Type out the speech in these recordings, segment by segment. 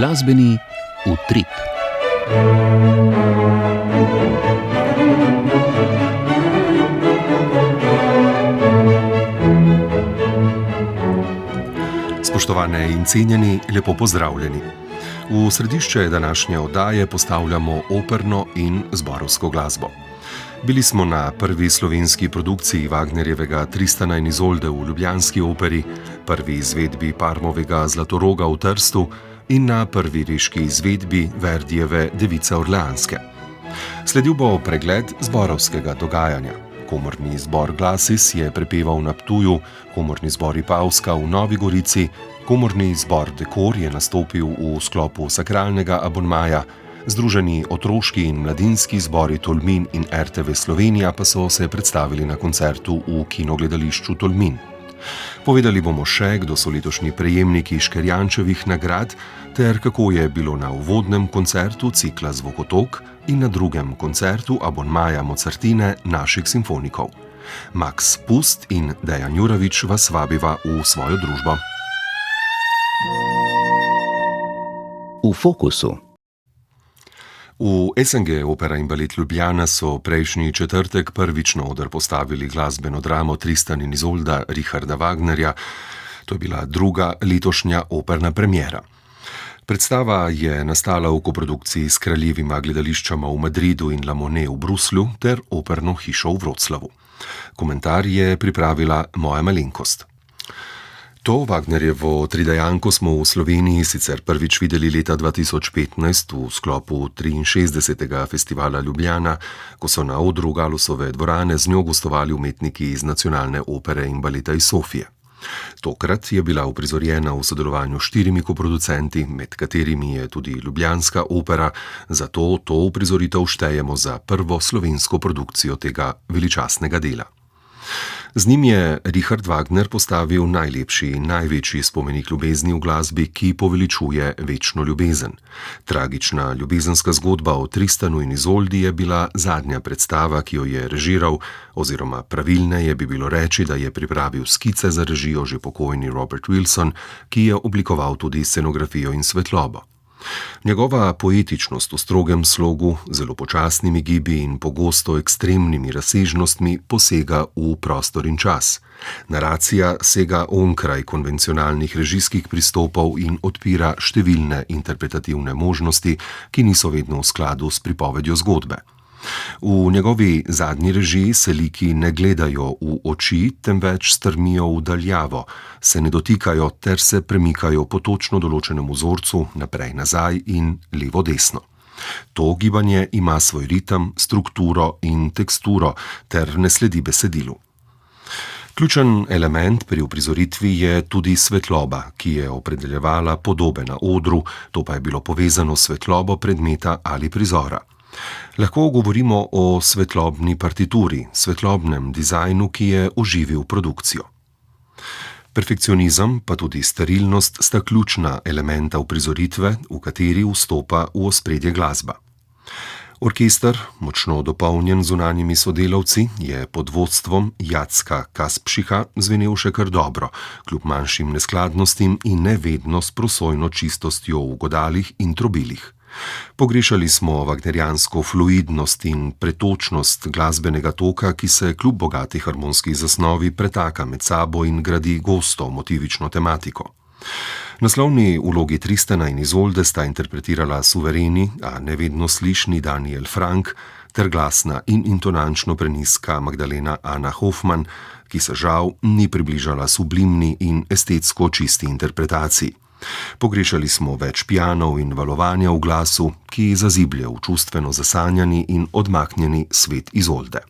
Glasbeni utrip. Spoštovane in cenjeni, lepo pozdravljeni. V središče današnje oddaje postavljamo operno in zborovsko glasbo. Bili smo na prvi slovenski produkciji Wagnerjevega Tristana in Izolde v ljubljanski operi, prvi izvedbi Parmovega Zlatoroga v Trstu in na prvi riški izvedbi Verdijeve Device Orleanske. Sledil bo pregled zborovskega dogajanja. Komorni zbor Glasis je prepeval na Ptuju, komorni zbor Ipavska v Novi Gorici, komorni zbor Dekor je nastopil v sklopu sakralnega abonmaja, združeni otroški in mladinski zbori Tolmin in RTV Slovenija pa so se predstavili na koncertu v kinogledališču Tolmin. Povedali bomo še, kdo so letošnji prejemniki Škerjančevih nagrad, ter kako je bilo na uvodnem koncertu cikla Zvokotok in na drugem koncertu abonmaja Mozartine naših simfonikov. Max Pust in Dejan Juravič vas vabiva v svojo družbo. V fokusu. V SNG Opera in Balet Ljubljana so prejšnji četrtek prvič na oder postavili glasbeno dramo Tristan in Izolda Richarda Wagnerja. To je bila druga letošnja operna premiera. Predstava je nastala v koprodukciji s kraljevima gledališčama v Madridu in La Monnaie v Bruslju ter operno hišo v Wroclawu. Komentar je pripravila moja malenkost. To Wagnerjevo tridejanko smo v Sloveniji sicer prvič videli leta 2015 v sklopu 63. festivala Ljubljana, ko so na odru Galusove dvorane z njo gostovali umetniki iz Nacionalne opere in baleta iz Sofije. Tokrat je bila uprizorjena v sodelovanju s 4 koproducenti, med katerimi je tudi Ljubljanska opera, zato to uprizoritev štejemo za prvo slovensko produkcijo tega veličastnega dela. Z njim je Richard Wagner postavil najlepši in največji spomenik ljubezni v glasbi, ki poveličuje večno ljubezen. Tragična ljubezenska zgodba o Tristanu in Izoldi je bila zadnja predstava, ki jo je režiral, oziroma pravilneje bi bilo reči, da je pripravil skice za režijo že pokojni Robert Wilson, ki je oblikoval tudi scenografijo in svetlobo. Njegova poetičnost v strogem slogu, zelo počasnimi gibi in pogosto ekstremnimi razsežnostmi posega v prostor in čas. Naracija sega onkraj konvencionalnih režijskih pristopov in odpira številne interpretativne možnosti, ki niso vedno v skladu s pripovedjo zgodbe. V njegovi zadnji režiji se liki ne gledajo v oči, temveč strmijo v daljavo, se ne dotikajo ter se premikajo po točno določenem vzorcu naprej-nazaj in levo-desno. To gibanje ima svoj ritem, strukturo in teksturo ter ne sledi besedilu. Ključen element pri uprizoritvi je tudi svetloba, ki je opredeljevala podobe na odru, to pa je bilo povezano s svetlobo predmeta ali prizora. Lahko govorimo o svetlobni partituri, svetlobnem dizajnu, ki je oživil produkcijo. Perfekcionizem pa tudi sterilnost sta ključna elementa uprizoritve, v kateri vstopa v ospredje glasba. Orkester, močno dopolnjen z zunanjimi sodelavci, je pod vodstvom Jacka Kaspšiha zvenel še kar dobro, kljub manjšim neskladnostim in ne vedno s prosojno čistostjo v godalih in trobilih. Pogrešali smo wagnerjansko fluidnost in pretočnost glasbenega toka, ki se kljub bogati harmonski zasnovi pretaka med sabo in gradi gosto motivično tematiko. Naslovni vlogi Tristana in Izolde sta interpretirala suvereni, a nevedno slišni Daniel Frank ter glasna in intonančno prenizka Magdalena Anna Hoffman, ki se žal ni približala sublimni in estetsko čisti interpretaciji. Pogrešali smo več pianov in valovanja v glasu, ki zaziblje v čustveno zasanjani in odmaknjeni svet Izolde.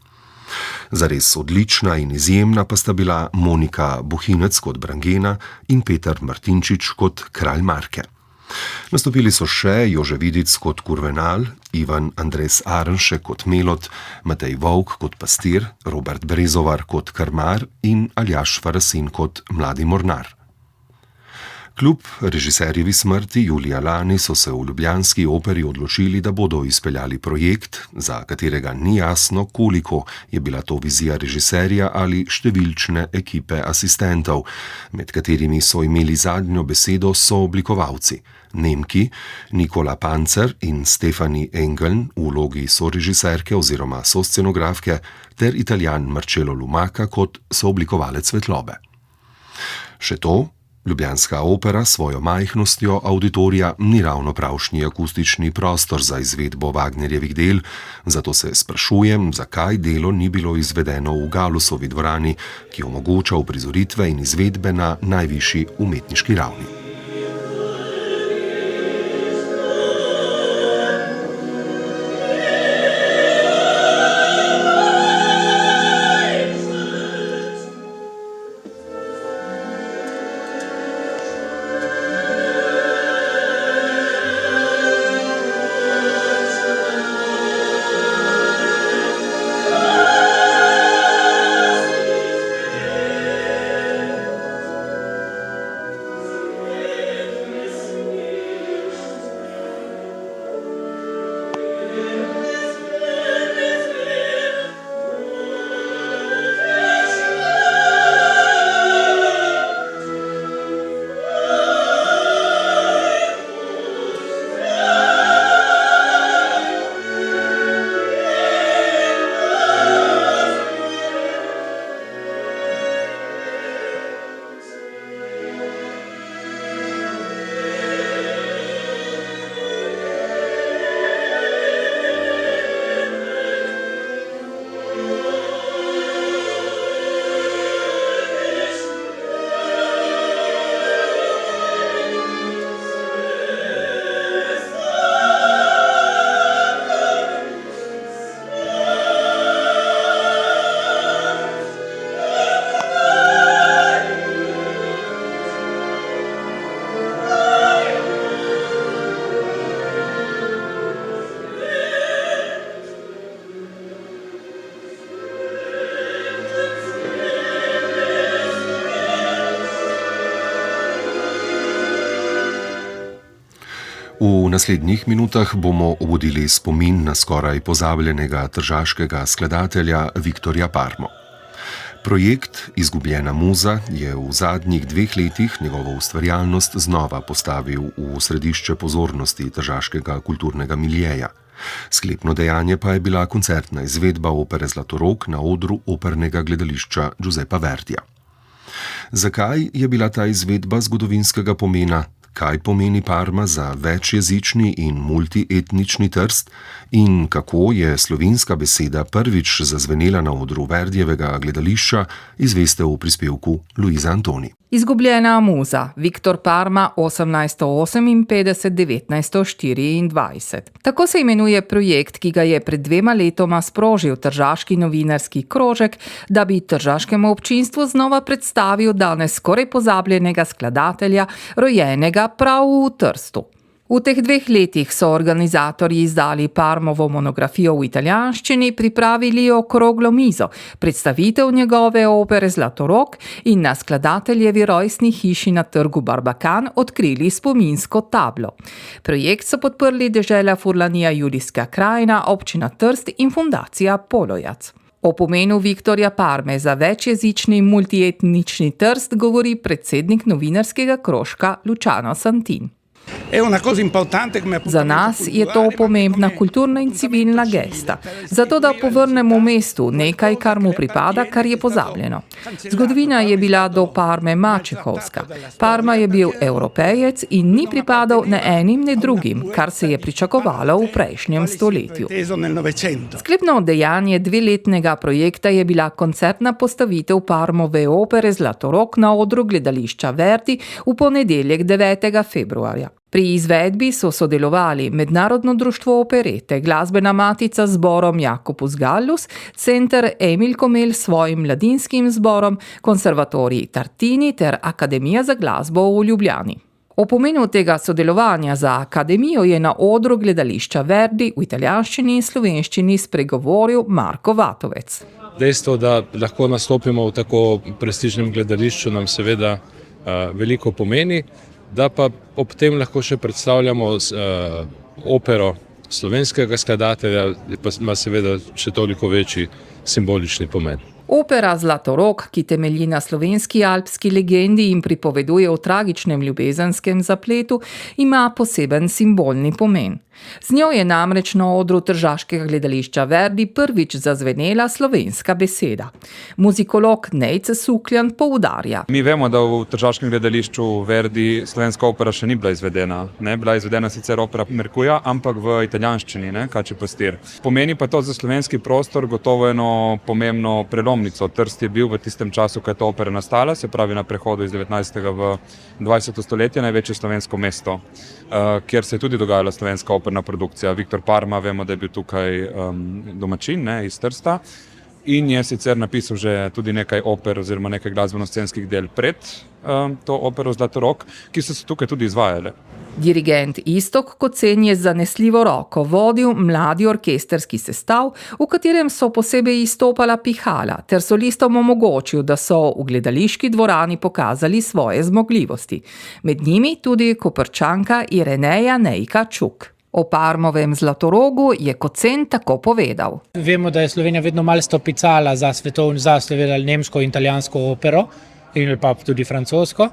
Zares odlična in izjemna pa sta bila Monika Bohinec kot Brangena in Peter Martinčič kot kralj Marke. Nastopili so še Jože Vidic kot Kurvenal, Ivan Andres Arnše kot Melod, Matej Volk kot Pastir, Robert Brezovar kot Karmar in Aljaž Farasin kot Mladi mornar. Kljub režiserjevi smrti julija lani so se v ljubljanski operi odločili, da bodo izpeljali projekt, za katerega ni jasno, koliko je bila to vizija režiserja ali številčne ekipe asistentov, med katerimi so imeli zadnjo besedo sooblikovalci. Nemki Nikola Pancer in Stefanie Engeln v vlogi sorežiserke oziroma soscenografke ter Italijan Marcello Lumaca kot sooblikovalec svetlobe. Še to, ljubljanska opera s svojo majhnostjo avditorija ni ravno pravšnji akustični prostor za izvedbo Wagnerjevih del, zato se sprašujem, zakaj delo ni bilo izvedeno v Galusovi dvorani, ki omogoča uprizoritve in izvedbe na najvišji umetniški ravni. V naslednjih minutah bomo obudili spomin na skoraj pozabljenega tržaškega skladatelja Viktorja Parmo. Projekt Izgubljena muza je v zadnjih 2 letih njegovo ustvarjalnost znova postavil v središče pozornosti tržaškega kulturnega miljeja. Sklepno dejanje pa je bila koncertna izvedba opere Zlatorog na odru opernega gledališča Giuseppa Verdija. Zakaj je bila ta izvedba zgodovinskega pomena? Kaj pomeni Parma za večjezični in multietnični Trst in kako je slovenska beseda prvič zazvenela na odru Verdijevega gledališča, izveste v prispevku Luiza Antoni. Izgubljena muza, Viktor Parma 1858–1924. Tako se imenuje projekt, ki ga je pred 2 letoma sprožil tržaški novinarski krožek, da bi tržaškemu občinstvu znova predstavil danes skoraj pozabljenega skladatelja, rojenega prav v Trstu. V teh 2 letih so organizatorji izdali Parmovo monografijo v italijanščini, pripravili okroglo mizo, predstavitev njegove opere Zlatorog in na skladateljevi rojstni hiši na trgu Barbakan odkrili spominsko tablo. Projekt so podprli dežela Furlanija Julijska krajina, občina Trst in fundacija Polojac. O pomenu Viktorja Parme za večjezični in multietnični Trst govori predsednik novinarskega krožka Luciano Santin. Za nas je to pomembna kulturna in civilna gesta, zato da povrnemo mestu nekaj, kar mu pripada, kar je pozabljeno. Zgodovina je bila do Parme mačehovska. Parma je bil evropejec in ni pripadal ne enim, ne drugim, kar se je pričakovalo v prejšnjem stoletju. Sklepno dejanje 2-letnega projekta je bila koncertna postavitev Parmove opere Zlatorog na odru gledališča Verdi v ponedeljek 9. februarja. Pri izvedbi so sodelovali Mednarodno društvo operete, Glasbena matica z zborom Jacobus Gallus, Center Emil Komel s svojim mladinskim zborom, Konservatorij Tartini ter Akademija za glasbo v Ljubljani. O pomenu tega sodelovanja za akademijo je na odru gledališča Verdi v italijanščini in slovenščini spregovoril Marko Vatovec. Dejstvo, da lahko nastopimo v tako prestižnem gledališču, nam seveda veliko pomeni. da pa ob tem lahko še predstavljamo opero slovenskega skladatelja, pa ima seveda še toliko večji simbolični pomen. Opera Zlatorog, ki temelji na slovenski alpski legendi in pripoveduje o tragičnem ljubezenskem zapletu, ima poseben simbolni pomen. Z njo je namreč na odru tržaškega gledališča Verdi prvič zazvenela slovenska beseda. Muzikolog Nejc Sukljan poudarja. Mi vemo, da v tržaškem gledališču Verdi slovenska opera še ni bila izvedena. Bila izvedena sicer opera Merkuja, ampak v italijanščini, Kači pastir. Pomeni pa to za slovenski prostor gotovo eno pomembno prelomnico. Trst je bil v tistem času, ko je ta opera nastala, se pravi na prehodu iz 19. v 20. stoletje, največje slovensko mesto, kjer se je tudi dogajala slovenska operna produkcija. Viktor Parma, vemo, da je bil tukaj domačin, iz Trsta, in je sicer napisal že tudi nekaj oper oziroma nekaj glasbeno-scenskih del pred to opero Zlatorog, ki so se tukaj tudi izvajale. Dirigent Iztok Kocen je z zanesljivo roko vodil mladi orkesterski sestav, v katerem so posebej izstopala pihala, ter solistom omogočil, da so v gledališki dvorani pokazali svoje zmogljivosti. Med njimi tudi Koprčanka Ireneja Nejka Čuk. O Parmovem Zlatorogu je Kocen tako povedal. Vemo, da je Slovenija vedno malo stopicala za nemško in italijansko opero, in pa tudi francosko.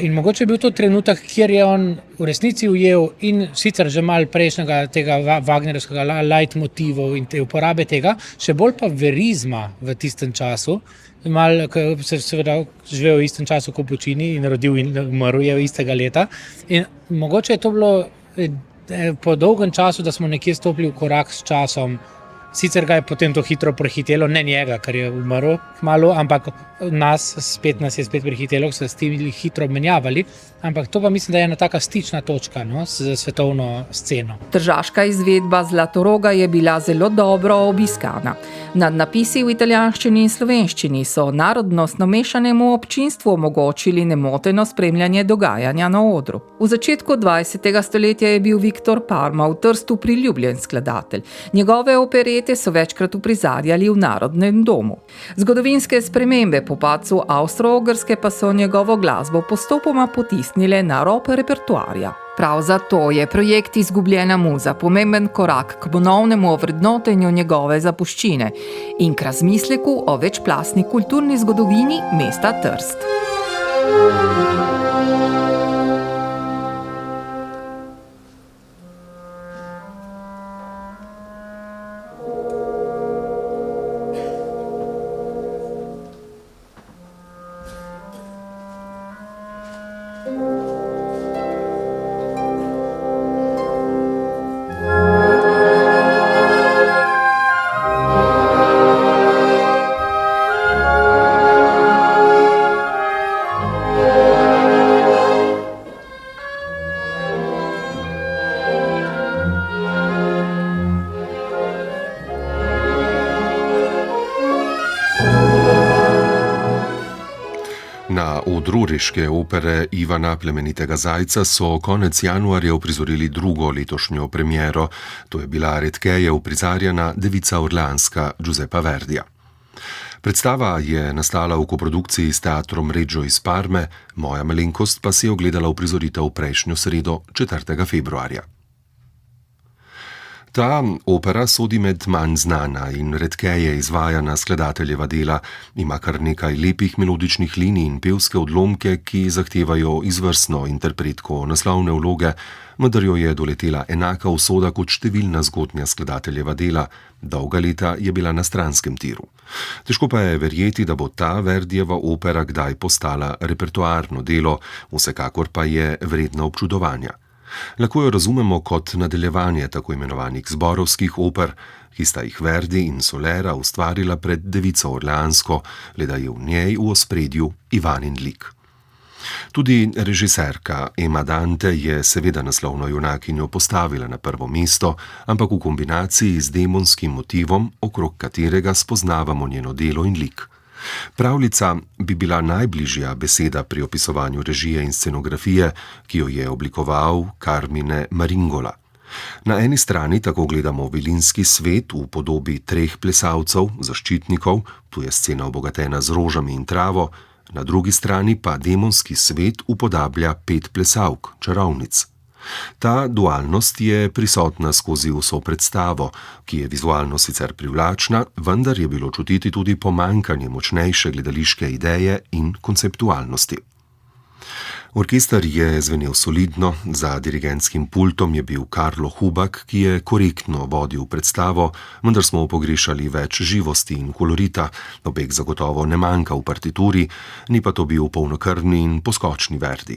In mogoče je bil to trenutek, kjer je on v resnici ujel in sicer že malo prejšnjega tega Wagnerovskega leitmotivov in te uporabe tega, še bolj pa verizma v tistem času. Mal, ko se seveda živel v istem času kot Puccini in rodil in umrl je istega leta. In mogoče je to bilo po dolgem času, da smo nekje stopili v korak s časom. Sicer ga je potem to hitro prehitelo, ne njega, ker je umrl malo, ampak nas je spet prehitelo, so se s tem hitro menjavali, ampak to pa mislim, da je ena taka stična točka z svetovno sceno. Tržaška izvedba Zlatoroga je bila zelo dobro obiskana. Nad napisi v italijanščini in slovenščini so narodnostno mešanemu občinstvu omogočili nemoteno spremljanje dogajanja na odru. V začetku 20. stoletja je bil Viktor Parma v Trstu priljubljen skladatelj. Njegove operete so večkrat uprizarjali v Narodnem domu. Zgodovinske spremembe po padcu Avstro-Ogrske pa so njegovo glasbo postopoma potisnile na rob repertoarja. Prav zato je projekt Izgubljena muza pomemben korak k ponovnemu ovrednotenju njegove zapuščine in k razmisleku o večplastni kulturni zgodovini mesta Trst. Na odru Reške opere Ivana Plemenitega Zajca so konec januarja uprizorili drugo letošnjo premiero, to je bila redkeje uprizarjena Devica Orleanska Giuseppa Verdija. Predstava je nastala v koprodukciji s teatrom Reggio iz Parme, moja malenkost pa si je ogledala uprizoritev prejšnjo sredo 4. februarja. Ta opera sodi med manj znana in redkeje izvajana skladateljeva dela, ima kar nekaj lepih melodičnih linij in pevske odlomke, ki zahtevajo izvrstno interpretko naslovne vloge, vendar jo je doletela enaka usoda kot številna zgodnja skladateljeva dela, dolga leta je bila na stranskem tiru. Težko pa je verjeti, da bo ta Verdijeva opera kdaj postala repertoarno delo, vsekakor pa je vredna občudovanja. Lahko jo razumemo kot nadaljevanje tako imenovanih zborovskih oper, ki sta jih Verdi in Solera ustvarila pred Devico Orleansko, le da je v njej v ospredju Ivanin lik. Tudi režiserka Ema Dante je seveda naslovno junakinjo postavila na prvo mesto, ampak v kombinaciji z demonskim motivom, okrog katerega spoznavamo njeno delo in lik. Pravljica bi bila najbližja beseda pri opisovanju režije in scenografije, ki jo je oblikoval Carmine Maringola. Na eni strani tako gledamo vilinski svet v podobi 3 plesalcev, zaščitnikov, tu je scena obogatena z rožami in travo, na drugi strani pa demonski svet upodablja 5 plesalk, čarovnic. Ta dualnost je prisotna skozi vso predstavo, ki je vizualno sicer privlačna, vendar je bilo čutiti tudi pomanjkanje močnejše gledališke ideje in konceptualnosti. Orkester je zvenel solidno, za dirigentskim pultom je bil Karlo Hubak, ki je korektno vodil predstavo, vendar smo pogrešali več živosti in kolorita, obeh zagotovo ne manjka v partituri, ni pa to bil polnokrvni in poskočni Verdi.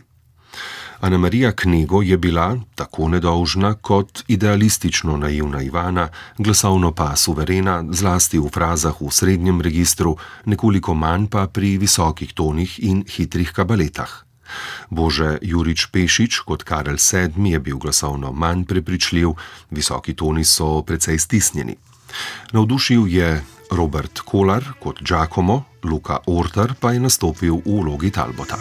Ana Marija Knego je bila tako nedolžna kot idealistično naivna Ivana, glasovno pa suverena, zlasti v frazah v srednjem registru, nekoliko manj pa pri visokih tonih in hitrih kabaletah. Bože Jurič Pešič kot Karel VII je bil glasovno manj prepričljiv, visoki toni so precej stisnjeni. Navdušil je Robert Kolar kot Giacomo, Luka Ortar pa je nastopil v vlogi Talbota.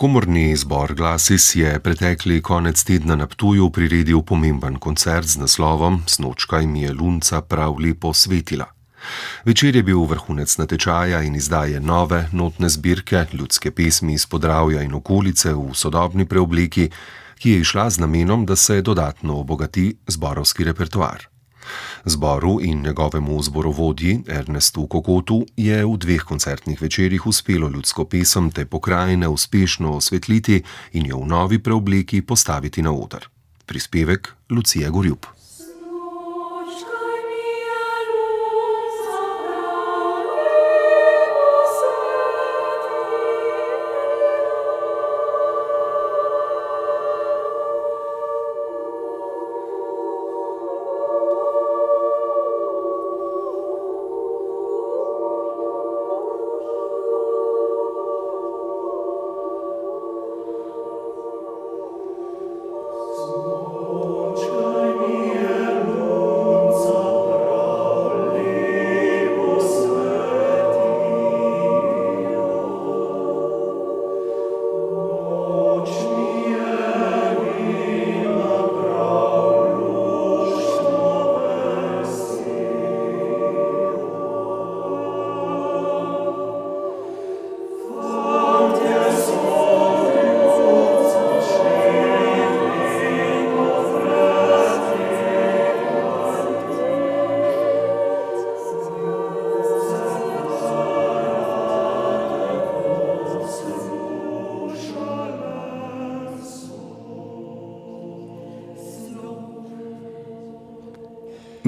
Komorni zbor Glasis je pretekli konec tedna na Ptuju priredil pomemben koncert z naslovom Snočkaj mi je lunca prav lepo svetila. Večer je bil vrhunec natečaja in izdaje nove notne zbirke ljudske pesmi iz Podravja in okolice v sodobni preobleki, ki je išla z namenom, da se dodatno obogati zborovski repertoar. Zboru in njegovemu zborovodji Ernestu Kokotu je v 2 koncertnih večerih uspelo ljudsko pesem te pokrajine uspešno osvetliti in jo v novi preobleki postaviti na oder. Prispevek Lucije Gorjup.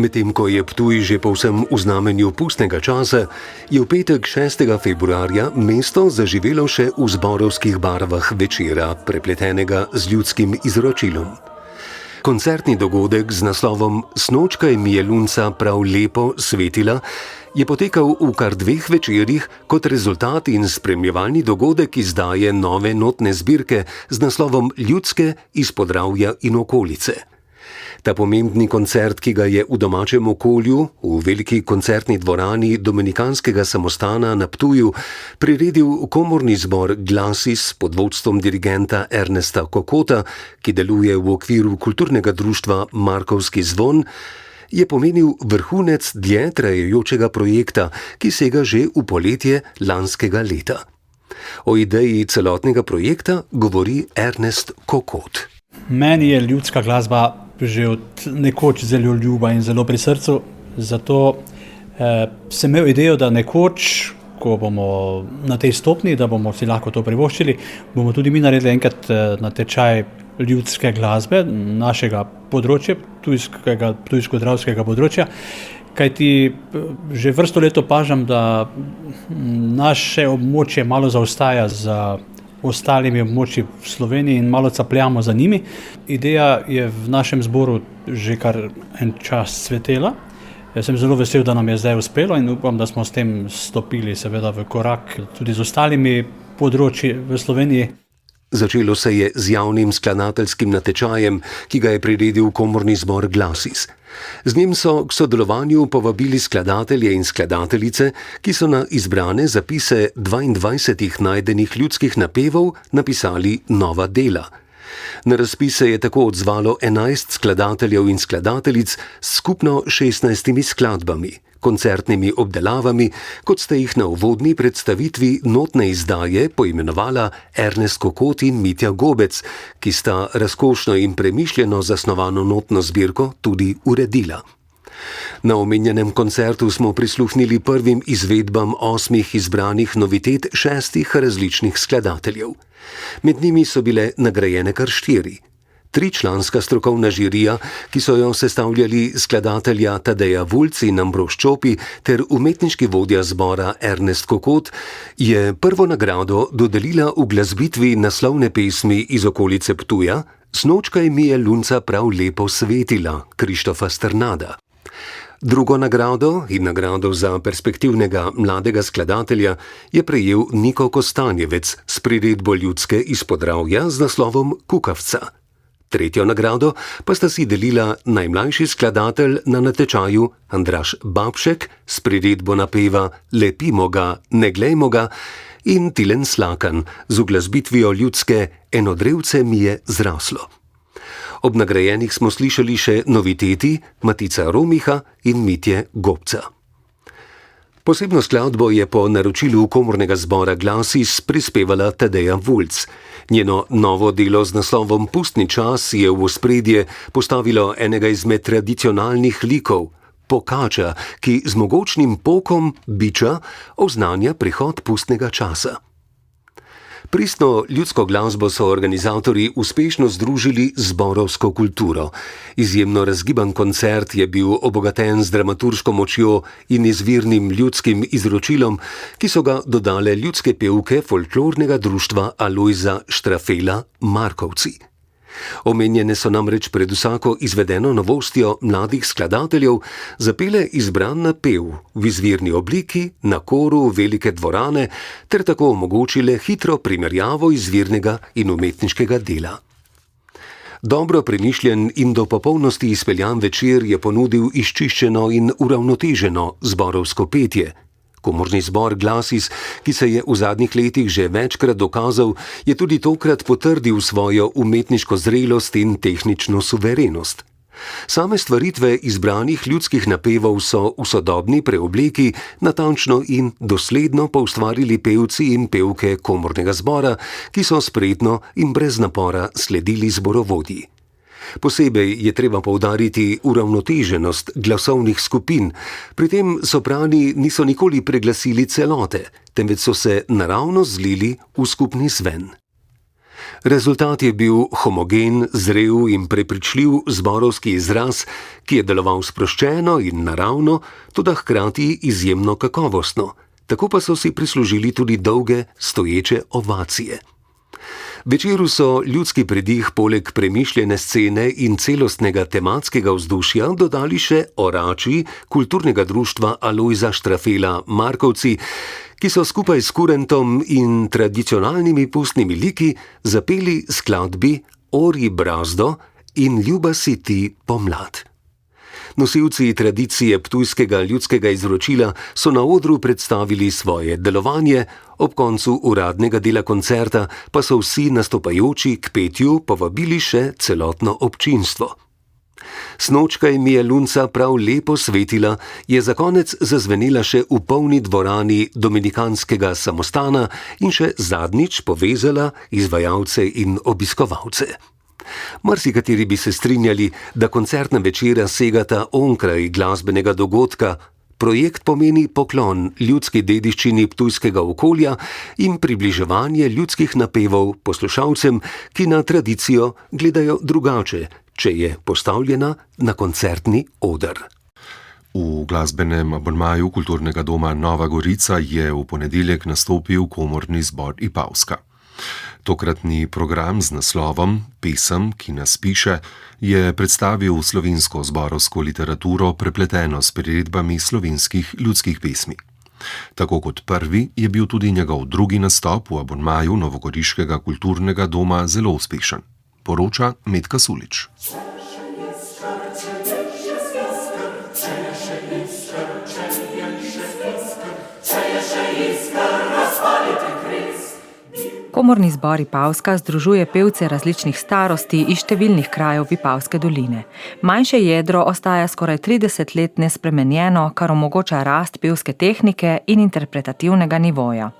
Medtem ko je Ptuj že povsem v znamenju pustnega časa, je v petek 6. februarja mesto zaživelo še v zborovskih barvah večera, prepletenega z ljudskim izročilom. Koncertni dogodek z naslovom Snočkaj mi je lunca prav lepo svetila je potekal v kar 2 večerih kot rezultat in spremljevalni dogodek izdaje nove notne zbirke z naslovom Ljudske iz Podravja in okolice. Ta pomembni koncert, ki ga je v domačem okolju, v veliki koncertni dvorani Dominikanskega samostana na Ptuju priredil komorni zbor Glasis pod vodstvom dirigenta Ernesta Kokota, ki deluje v okviru kulturnega društva Markovski zvon, je pomenil vrhunec dlje trajajočega projekta, ki sega že v poletje lanskega leta. O ideji celotnega projekta govori Ernest Kokot. Meni je ljudska glasba že od nekoč zelo ljuba in zelo pri srcu, zato sem imel idejo, da nekoč, ko bomo na tej stopni, da bomo si lahko to privoščili, bomo tudi mi naredili enkrat natečaj ljudske glasbe našega področja, ptujsko-dravskega področja, kajti že vrsto let opažam, da naše območje malo zaostaja za ostalimi območji v Sloveniji in malo capljamo za njimi. Ideja je v našem zboru že kar en čas cvetela. Jaz sem zelo vesel, da nam je zdaj uspelo in upam, da smo s tem stopili seveda v korak tudi z ostalimi področji v Sloveniji. Začelo se je z javnim skladateljskim natečajem, ki ga je priredil komorni zbor Glasis. Z njim so k sodelovanju povabili skladatelje in skladateljice, ki so na izbrane zapise 22 najdenih ljudskih napevov napisali nova dela. Na razpis se je tako odzvalo 11 skladateljev in skladateljic s skupno 16 skladbami, koncertnimi obdelavami, kot ste jih na uvodni predstavitvi notne izdaje poimenovala Ernest Kokot in Mitja Gobec, ki sta razkošno in premišljeno zasnovano notno zbirko tudi uredila. Na omenjenem koncertu smo prisluhnili prvim izvedbam 8 izbranih novitet 6 različnih skladateljev. Med njimi so bile nagrajene kar 4. 3-članska strokovna žirija, ki so jo sestavljali skladatelja Tadeja Vulc in Ambrož Čopi ter umetniški vodja zbora Ernest Kokot, je prvo nagrado dodelila v glasbitvi naslovne pesmi iz okolice Ptuja Snočkaj mi je lunca prav lepo svetila Krištofa Strnada. Drugo nagrado in nagrado za perspektivnega mladega skladatelja je prejel Niko Kostanjevec s priredbo ljudske iz Podravja z naslovom Kukavca. Tretjo nagrado pa sta si delila najmlajši skladatelj na natečaju Andraž Babšek s priredbo napeva Lepimo ga, ne glejmo ga in Tilen Slakan z uglasbitvijo ljudske Eno drevce mi je zraslo. Ob nagrajenih smo slišali še noviteti Matica Romiha in Mitje Gobca. Posebno skladbo je po naročilu komornega zbora Glasis prispevala Tadeja Vulc. Njeno novo delo z naslovom Pustni čas je v ospredje postavilo enega izmed tradicionalnih likov, pokača, ki z mogočnim pokom biča oznanja prihod pustnega časa. Pristno ljudsko glasbo so organizatorji uspešno združili z zborovsko kulturo. Izjemno razgiban koncert je bil obogaten z dramaturško močjo in izvirnim ljudskim izročilom, ki so ga dodale ljudske pevke folklornega društva Alojza Štrafela Markovci. Omenjene so namreč pred vsako izvedeno novostjo mladih skladateljev zapele izbran napev v izvirni obliki na koru velike dvorane ter tako omogočile hitro primerjavo izvirnega in umetniškega dela. Dobro premišljen in do popolnosti izpeljan večer je ponudil izčiščeno in uravnoteženo zborovsko petje. Komorni zbor Glasis, ki se je v zadnjih letih že večkrat dokazal, je tudi tokrat potrdil svojo umetniško zrelost in tehnično suverenost. Same stvaritve izbranih ljudskih napevov so v sodobni preobleki natančno in dosledno poustvarili pevci in pevke komornega zbora, ki so spretno in brez napora sledili zborovodji. Posebej je treba poudariti uravnoteženost glasovnih skupin, pri tem soprani niso nikoli preglasili celote, temveč so se naravno zlili v skupni zven. Rezultat je bil homogen, zrel in prepričljiv zborovski izraz, ki je deloval sproščeno in naravno, toda hkrati izjemno kakovostno. Tako pa so si prislužili tudi dolge stoječe ovacije. Večeru so ljudski pridih poleg premišljene scene in celostnega tematskega vzdušja dodali še orači kulturnega društva Alojza Štrafela Markovci, ki so skupaj s kurentom in tradicionalnimi pustnimi liki zapeli skladbi Orji brazdo in Ljuba si ti pomlad. Nosilci tradicije ptujskega ljudskega izročila so na odru predstavili svoje delovanje, ob koncu uradnega dela koncerta pa so vsi nastopajoči k petju povabili še celotno občinstvo. Snočka jim je lunca prav lepo svetila, je za konec zazvenela še v polni dvorani dominikanskega samostana in še zadnjič povezala izvajalce in obiskovalce. Marsikateri bi se strinjali, da koncertna večera segata onkraj glasbenega dogodka. Projekt pomeni poklon ljudski dediščini ptujskega okolja in približevanje ljudskih napevov poslušalcem, ki na tradicijo gledajo drugače, če je postavljena na koncertni oder. V glasbenem abonmaju Kulturnega doma Nova Gorica je v ponedeljek nastopil komorni zbor Ipavska. Tokratni program z naslovom Pesem, ki nas piše, je predstavil slovensko zborovsko literaturo prepleteno s priredbami slovenskih ljudskih pesmi. Tako kot prvi je bil tudi njegov drugi nastop v abonmaju Novogoriškega kulturnega doma zelo uspešen, poroča Metka Sulič. Komorni zbor Ipavska združuje pevce različnih starosti iz številnih krajev Vipavske doline. Manjše jedro ostaja skoraj 30 let nespremenjeno, kar omogoča rast pevske tehnike in interpretativnega nivoja.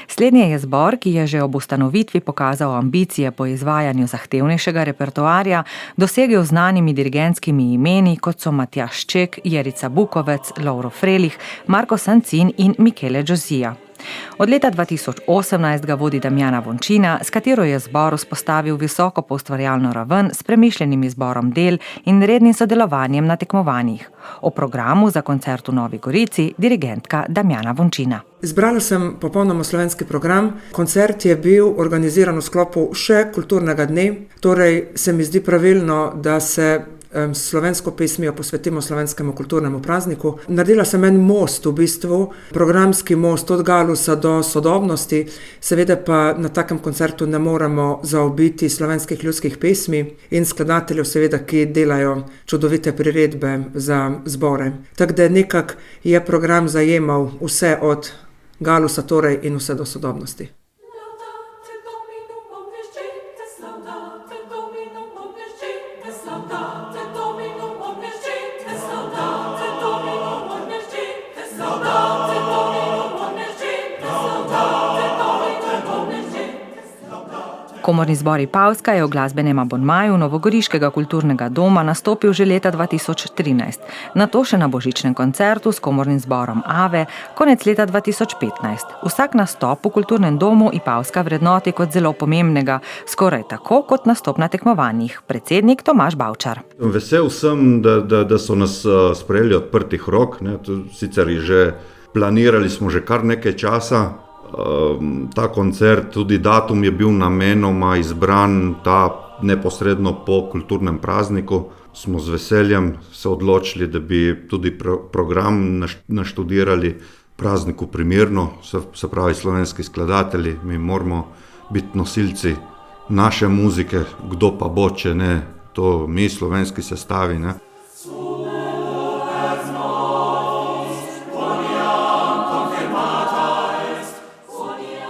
Slednje je zbor, ki je že ob ustanovitvi pokazal ambicije po izvajanju zahtevnejšega repertoarja, dosegel znanimi dirigentskimi imeni, kot so Matjaž Ček, Jerica Bukovec, Lovro Frelih, Marko Sancin in Michele Giosija. Od leta 2018 ga vodi Damjana Vončina, s katero je zbor vzpostavil visoko poustvarjalno raven s premišljenim izborom del in rednim sodelovanjem na tekmovanjih. O programu za koncert v Novi Gorici dirigentka Damjana Vončina. Izbrala sem popolnoma slovenski program. Koncert je bil organiziran v sklopu še kulturnega dne, torej se mi zdi pravilno, da se slovensko pesmijo posvetimo slovenskemu kulturnemu prazniku. Naredila sem en most, v bistvu, programski most od Galusa do sodobnosti, seveda pa na takem koncertu ne moremo zaobiti slovenskih ljudskih pesmi in skladateljev, seveda, ki delajo čudovite priredbe za zbore. Tako da nekako je program zajemal vse od Galusa torej in vse do sodobnosti. Komorni zbor Ipavska je v glasbenem abonmaju Novogoriškega kulturnega doma nastopil že leta 2013, nato še na božičnem koncertu s komornim zborom Ave konec leta 2015. Vsak nastop v kulturnem domu Ipavska vrednoti kot zelo pomembnega, skoraj tako kot nastop na tekmovanjih. Predsednik Tomaž Bavčar. Vesel sem, da so nas sprejeli odprtih rok, ne, sicer že planirali smo že kar nekaj časa. Ta koncert, tudi datum je bil namenoma izbran ta neposredno po kulturnem prazniku. Smo z veseljem se odločili, da bi tudi program naštudirali prazniku primerno, se pravi slovenski skladatelji. Mi moramo biti nosilci naše muzike, kdo pa bo, če ne to mi slovenski sestavi, ne.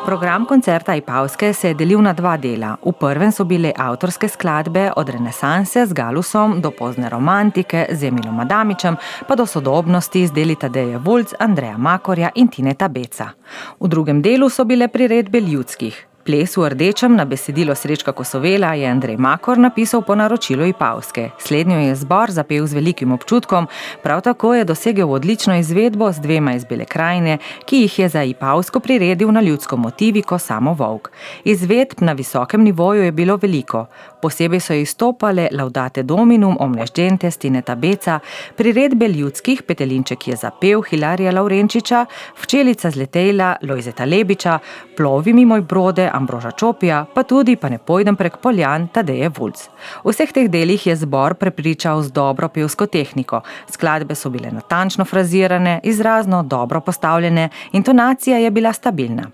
Program koncerta Ipavske se je delil na dva dela. V prvem so bile avtorske skladbe od renesanse z Galusom do pozne romantike z Emilom Adamičem pa do sodobnosti z deli Tadeje Vulc, Andreja Makorja in Tineta Beca. V drugem delu so bile priredbe ljudskih. Ples v rdečem na besedilo Srečka Kosovela je Andrej Makor napisal po naročilu Ipavske. Slednjo je zbor zapel z velikim občutkom, prav tako je dosegel odlično izvedbo z dvema iz Bele krajine, ki jih je za Ipavsko priredil na ljudsko motiviko Samo Volk. Izvedb na visokem nivoju je bilo veliko. Posebej so izstopale Laudate Dominum, Omnes Gentes, Tineta Beca, priredbe ljudskih Petelinček je zapel Hilarija Lavrenčiča, Včelica zletejla Lojzeta Lebiča, Plovi mi moj brode Ambroža Čopija, pa tudi Pa ne pojdem prek poljan Tadeje Vulc. V vseh teh delih je zbor prepričal z dobro pevsko tehniko. Skladbe so bile natančno frazirane, izrazno dobro postavljene, intonacija je bila stabilna.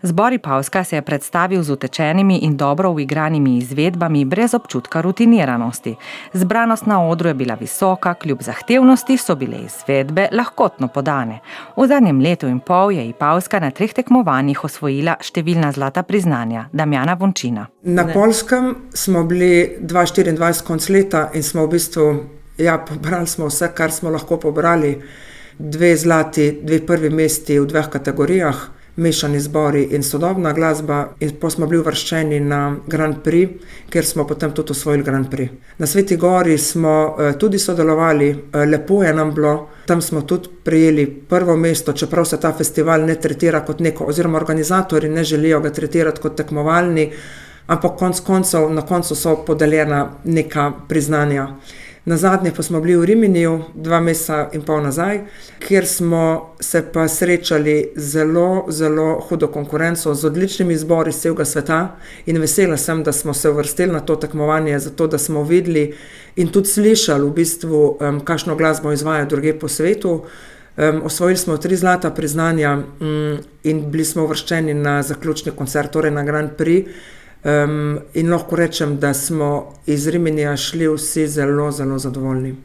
Zbor Ipavska se je predstavil z utečenimi in dobro uigranimi izvedbami brez občutka rutiniranosti. Zbranost na odru je bila visoka, kljub zahtevnosti so bile izvedbe lahkotno podane. V zadnjem letu in pol je Ipavska na 3 tekmovanjih osvojila številna zlata priznanja. Damjana Vončina. Na Poljskem smo bili 2024 konc leta in smo v bistvu, pobrali smo vse, kar smo lahko pobrali. 2 zlati, 2 prvi mesti v 2 kategorijah, mešani zbori in sodobna glasba, in pa smo bili uvrščeni na Grand Prix, kjer smo potem tudi osvojili Grand Prix. Na Sveti Gori smo tudi sodelovali, lepo je nam bilo, tam smo tudi prejeli prvo mesto, čeprav se ta festival ne tretira kot neko, oziroma organizatorji ne želijo ga tretirati kot tekmovalni, ampak na koncu so podeljena neka priznanja. Nazadnje pa smo bili v Riminiju 2 meseca in pol nazaj, kjer smo se pa srečali zelo, zelo hudo konkurenco z odličnimi zbori z celega sveta in vesela sem, da smo se uvrstili na to tekmovanje, zato da smo videli in tudi slišali v bistvu, kakšno glasbo izvajajo drugje po svetu. Osvojili smo 3 zlata priznanja in bili smo uvrščeni na zaključni koncert, torej na Grand Prix. In lahko rečem, da smo iz Riminija šli vsi zelo, zelo zadovoljni.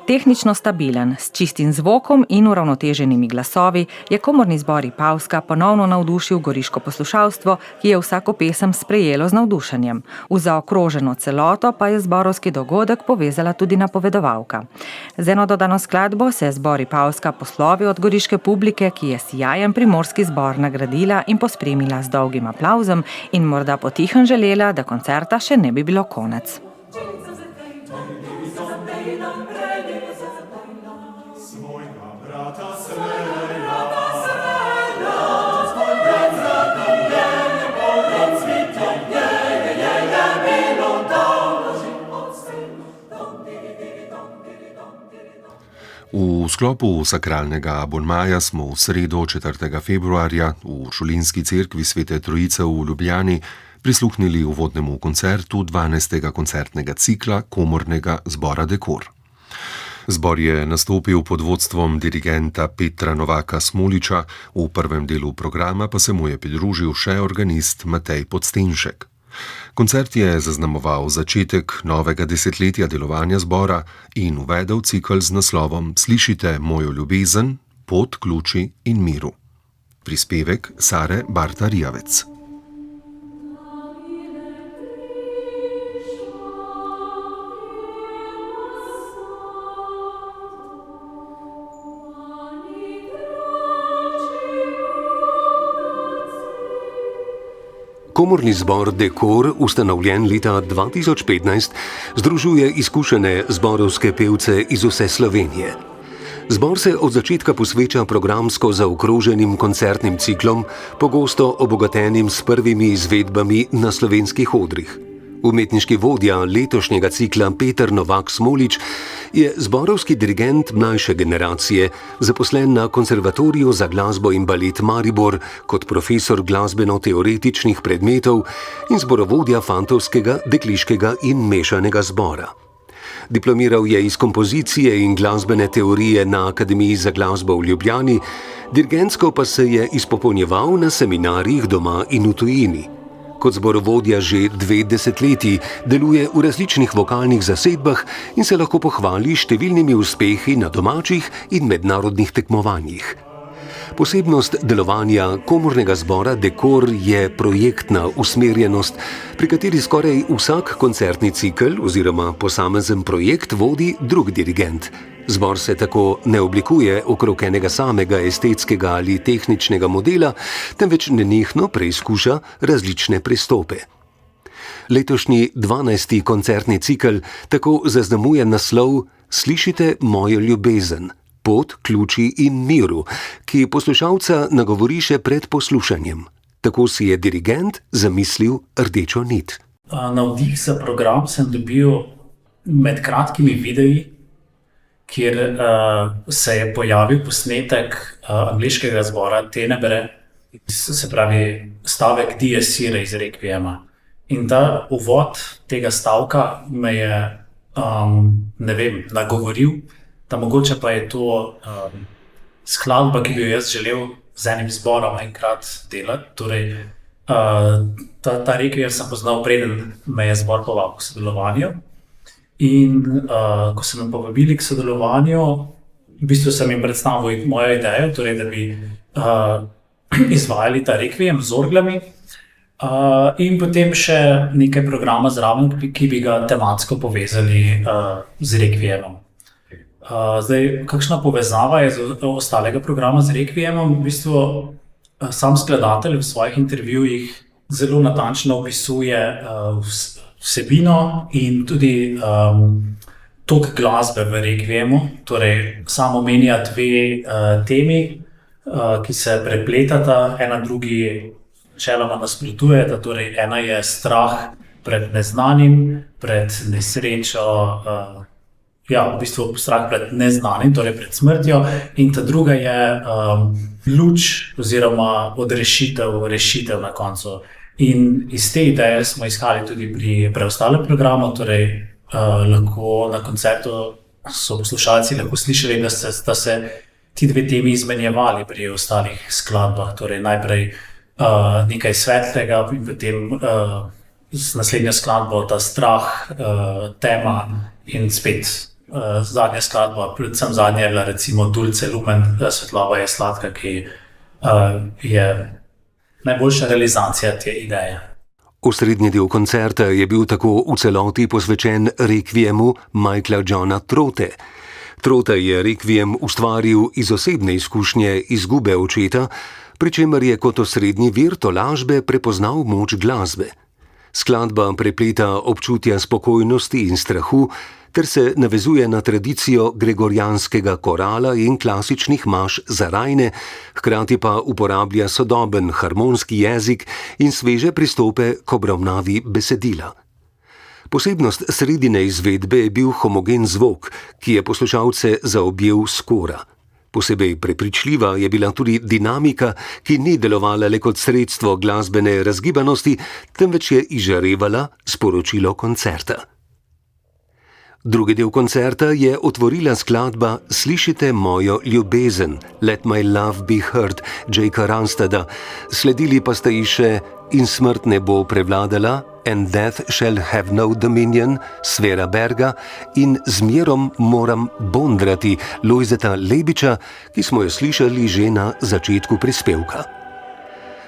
Tehnično stabilen, s čistim zvokom in uravnoteženimi glasovi je komorni zbor Ipavska ponovno navdušil goriško poslušalstvo, ki je vsako pesem sprejelo z navdušenjem. V zaokroženo celoto pa je zborovski dogodek povezala tudi napovedovalka. Z eno dodano skladbo se je zbor Ipavska poslovil od goriške publike, ki je sijajen primorski zbor nagradila in pospremila z dolgim aplavzom in morda potihem želela, da koncerta še ne bi bilo konec. V sklopu sakralnega abonmaja smo v sredo 4. februarja v Šulinski cerkvi Svete Trojice v Ljubljani prisluhnili uvodnemu koncertu 12. koncertnega cikla komornega zbora Dekor. Zbor je nastopil pod vodstvom dirigenta Petra Novaka Smoliča, v prvem delu programa pa se mu je pridružil še organist Matej Podstenšek. Koncert je zaznamoval začetek novega desetletja delovanja zbora in uvedel cikel z naslovom Slišite mojo ljubezen, pot, ključi in miru. Prispevek Sare Barta-Rijavec. Komorni zbor Dekor, ustanovljen leta 2015, združuje izkušene zborovske pevce iz vse Slovenije. Zbor se od začetka posveča programsko zaokroženim koncertnim ciklom, pogosto obogatenim s prvimi izvedbami na slovenskih odrih. Umetniški vodja letošnjega cikla Peter Novak Smolič je zborovski dirigent mlajše generacije, zaposlen na Konservatoriju za glasbo in balet Maribor kot profesor glasbeno-teoretičnih predmetov in zborovodja fantovskega, dekliškega in mešanega zbora. Diplomiral je iz kompozicije in glasbene teorije na Akademiji za glasbo v Ljubljani, dirigentsko pa se je izpopolnjeval na seminarjih doma in v tujini. Kot zborovodja že 2 desetletji deluje v različnih vokalnih zasedbah in se lahko pohvali številnimi uspehi na domačih in mednarodnih tekmovanjih. Posebnost delovanja komornega zbora Dekor je projektna usmerjenost, pri kateri skoraj vsak koncertni cikel oziroma posamezen projekt vodi drug dirigent. Zbor se tako ne oblikuje okrog enega samega estetskega ali tehničnega modela, temveč nenehno preizkuša različne pristope. Letošnji 12. koncertni cikel tako zaznamuje naslov Slišite mojo ljubezen, pot, ključi in miru, ki poslušalca nagovori še pred poslušanjem. Tako si je dirigent zamislil rdečo nit. Navdih za program sem dobil med kratkimi videi, kjer se je pojavil posnetek angleškega zbora Tenebre, se pravi stavek Dies Irae iz Requiema. In ta uvod tega stavka me je, nagovoril, da mogoče pa je to skladba, ki bi jo jaz želel z enim zborom enkrat delati. Torej, ta rekviem sem poznal, preden me je zbor povabil k sodelovanju. In ko so me povabili k sodelovanju, v bistvu sem jim predstavil mojo idejo, torej, da bi izvajali ta rekviem z orglami, in potem še nekaj programa zraven, ki bi ga tematsko povezali z rekviemom. Zdaj, kakšna povezava je z ostalega programa z rekviemom? V bistvu sam skladatelj v svojih intervjujih zelo natančno opisuje vsebino in tudi tok glasbe v rekviemu. Torej, sam omenja dve temi, ki se prepletata, ena drugi načeloma nasprotujeta. Torej, ena je strah pred neznanim, pred nesrečo, v bistvu strah pred neznanim, torej pred smrtjo, in ta druga je luč oziroma rešitev na koncu. In iz te ideje smo iskali tudi pri preostalem programu, torej lahko na koncertu so poslušalci lahko slišali, da se ti dve temi izmenjevali pri ostalih skladbah, torej najprej nekaj svetlega in potem z naslednjo skladbo ta strah, tema in spet zadnja skladba, predvsem zadnja je bila recimo Dulce Lumen, svetloba je sladka, ki je najboljša realizacija te ideje. Osrednji del koncerta je bil tako v celoti posvečen rekviemu Michaela Johna Trote. Trote je rekviem ustvaril iz osebne izkušnje izgube očeta, pri čemer je kot osrednji vir tolažbe prepoznal moč glasbe. Skladba prepleta občutja spokojnosti in strahu ter se navezuje na tradicijo gregorijanskega korala in klasičnih maš za rajne, hkrati pa uporablja sodoben harmonski jezik in sveže pristope k obravnavi besedila. Posebnost sredine izvedbe je bil homogen zvok, ki je poslušalce zaobjel skora. Posebej prepričljiva je bila tudi dinamika, ki ni delovala le kot sredstvo glasbene razgibanosti, temveč je izžarevala sporočilo koncerta. Drugi del koncerta je otvorila skladba Slišite mojo ljubezen, Let my love be heard, Jakea Ranstada, sledili pa sta ji še In smrt ne bo prevladala, And death shall have no dominion, Sfera Berga, in Z mirom moram bondrati, Lojzeta Lebiča, ki smo jo slišali že na začetku prispevka.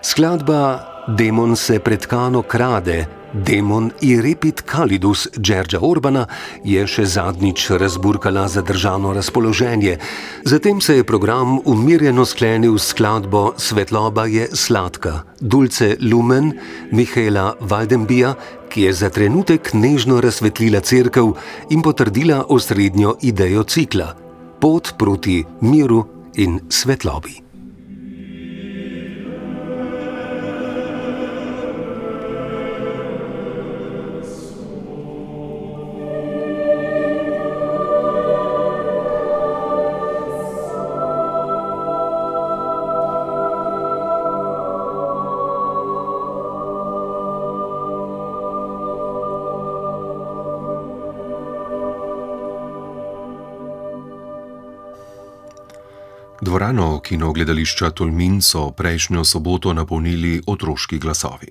Skladba Demon se pred Kano krade, Demon i repit kalidus Đerđa Orbana je še zadnjič razburkala zadržano razpoloženje. Zatem se je program umirjeno sklenil s skladbo Svetloba je sladka, Dulce Lumen Michaela Waldenbija, ki je za trenutek nežno razsvetlila cerkev in potrdila osrednjo idejo cikla: pot proti miru in svetlobi. Dvorano kinogledališča Tolmin so prejšnjo soboto napolnili otroški glasovi.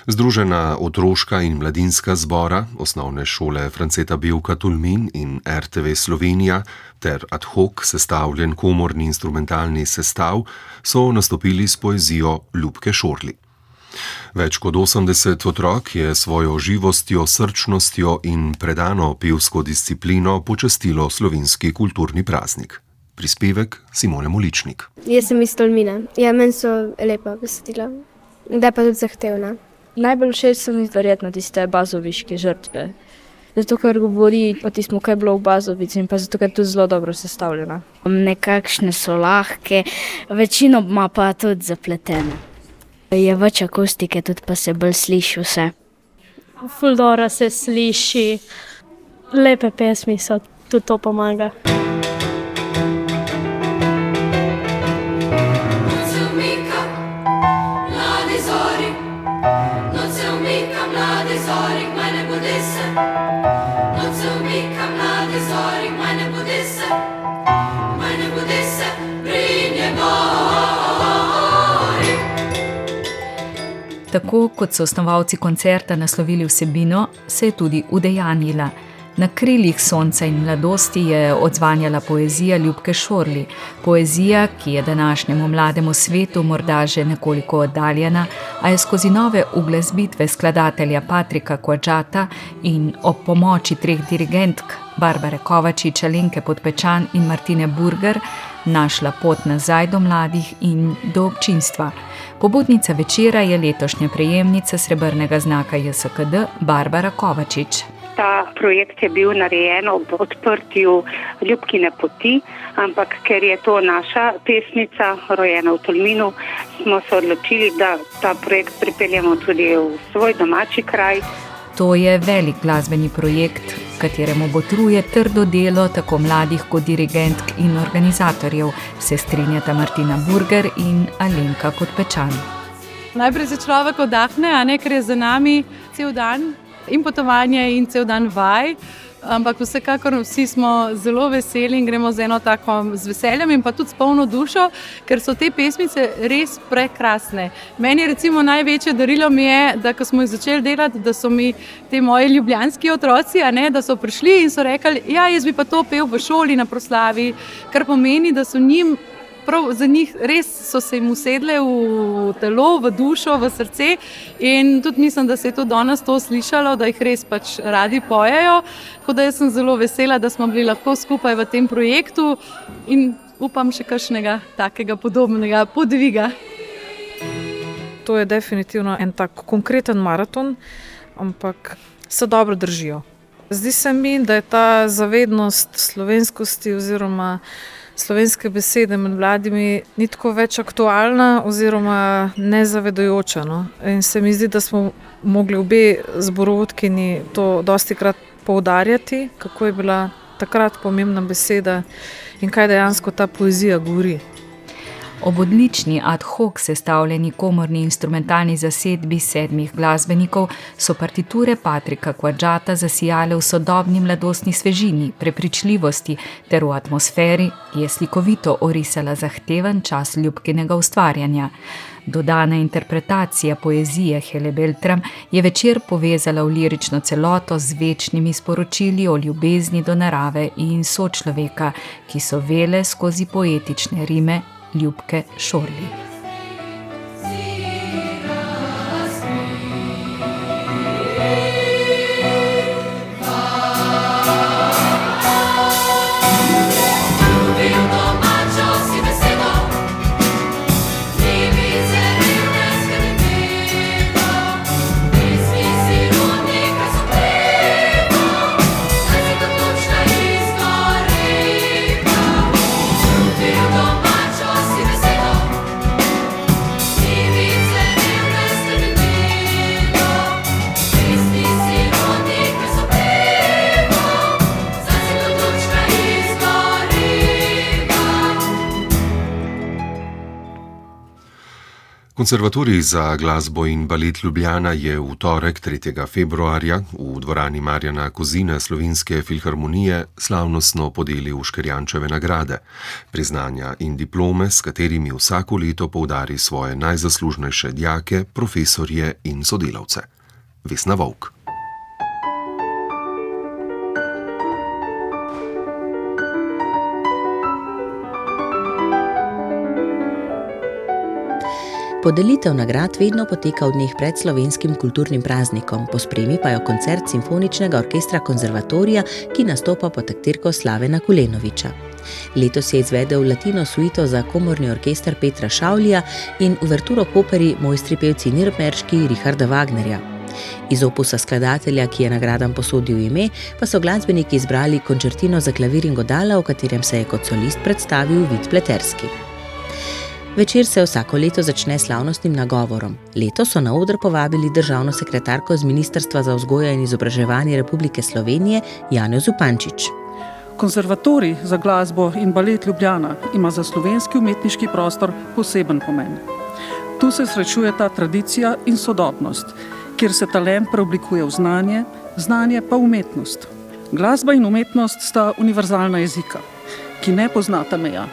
Združena otroška in mladinska zbora, osnovne šole Franceta Bevka Tolmin in RTV Slovenija ter ad hoc sestavljen komorni instrumentalni sestav so nastopili s poezijo Ljubke Šorli. Več kot 80 otrok je svojo živostjo, srčnostjo in predano pevsko disciplino počastilo slovenski kulturni praznik. Prispevek Simone Moličnik. Jaz sem iz Tolmina. Ja, meni so lepa besedila, da pa tudi zahtevna. Najbolj všeč so mi verjetno tiste bazoviške žrtve. Zato, ker govori o tistem, kaj je bilo v Bazovici, in pa zato, ker je tudi zelo dobro sestavljena. Nekakšne so lahke, večinoma pa tudi zapletene. Je več akustike, tudi pa se bolj sliši vse. Ful dobro se sliši, lepe pesmi so, tudi to pomaga. Noc se umika, mladi zori, noc se umika, mladi zori, meine Budisse, noc umika mladi zori, meine Budisse, brinje gori. Tako kot so osnovalci koncerta naslovili vsebino, se je tudi udejanjila. Na krilih sonca in mladosti je odzvanjala poezija Ljubke Šorli. Poezija, ki je današnjemu mlademu svetu morda že nekoliko oddaljena, a je skozi nove uglazbitve skladatelja Patrika Quadžata in ob pomoči 3 dirigentk Barbare Kovačič, Alenke Podpečan in Martine Burger našla pot nazaj do mladih in do občinstva. Pobudnica večera je letošnja prejemnica srebrnega znaka JSKD Barbara Kovačič. Ta projekt je bil narejen ob odprtju Ljubkine poti, ampak ker je to naša pesnica, rojena v Tolminu, smo se odločili, da ta projekt pripeljemo tudi v svoj domači kraj. To je velik glasbeni projekt, kateremu botruje trdo delo tako mladih kot dirigentk in organizatorjev, se strinjata Martina Burger in Alenka Podpečan. Najprej se človek oddahne, ker je za nami cel dan in potovanje in cel dan vaj, ampak vsekakor vsi smo zelo veseli in gremo z eno tako z veseljem in pa tudi s polno dušo, ker so te pesmice res prekrasne. Meni recimo največje darilo mi je, da ko smo jih začeli delati, da so mi te moji ljubljanski otroci, da so prišli in so rekli, ja, jaz bi pa to pel v šoli na proslavi, kar pomeni, da so njim prav za njih res so se jim usedle v telo, v dušo, v srce in tudi mislim, da se je tudi danes to slišalo, da jih res pač radi pojejo. Tako da jaz sem zelo vesela, da smo bili lahko skupaj v tem projektu in upam še kakšnega takega podobnega podviga. To je definitivno en tak konkreten maraton, ampak se dobro držijo. Zdi se mi, da je ta zavednost slovenskosti oziroma slovenske besede med mladimi ni tako več aktualna oziroma nezavedajoča. In se mi zdi, da smo mogli obe zborovodkinji to dostikrat poudarjati, kako je bila takrat pomembna beseda in kaj dejansko ta poezija govori. Ob odlični ad hoc sestavljeni komorni instrumentalni zasedbi 7 glasbenikov so partiture Patrika Quadžata zasijale v sodobni mladostni svežini, prepričljivosti ter v atmosferi, ki je slikovito orisala zahteven čas Ljubkinega ustvarjanja. Dodana interpretacija poezije Hele Beltram je večer povezala v lirično celoto z večnimi sporočili o ljubezni do narave in sočloveka, ki so vele skozi poetične rime Ljubke Šorli. Konservatorij za glasbo in balet Ljubljana je v torek 3. februarja v dvorani Marjana Kozine Slovenske filharmonije slavnostno podelil Škerjančeve nagrade, priznanja in diplome, s katerimi vsako leto poudari svoje najzaslužnejše dijake, profesorje in sodelavce. Vesna Vovk. Podelitev nagrad vedno poteka v dneh pred slovenskim kulturnim praznikom, pospremi pa jo koncert Simfoničnega orkestra konservatorija, ki nastopa pod taktirko Slavena Kulenoviča. Letos je izvedel latino suito za komorni orkester Petra Šavlija in uverturo k operi Mojstri pevci Nürnberški Richarda Wagnerja. Iz opusa skladatelja, ki je nagradam posodil ime, pa so glasbeniki izbrali končertino za klavir in godala, v katerem se je kot solist predstavil Vid Pleterski. Večer se vsako leto začne slavnostnim nagovorom. Letos so na oder povabili državno sekretarko z Ministrstva za vzgojo in izobraževanje Republike Slovenije Janjo Zupančič. Konservatorij za glasbo in balet Ljubljana ima za slovenski umetniški prostor poseben pomen. Tu se srečujeta tradicija in sodobnost kjer se talent preoblikuje v znanje, znanje pa v umetnost. Glasba in umetnost sta univerzalna jezika, ki ne poznata meja,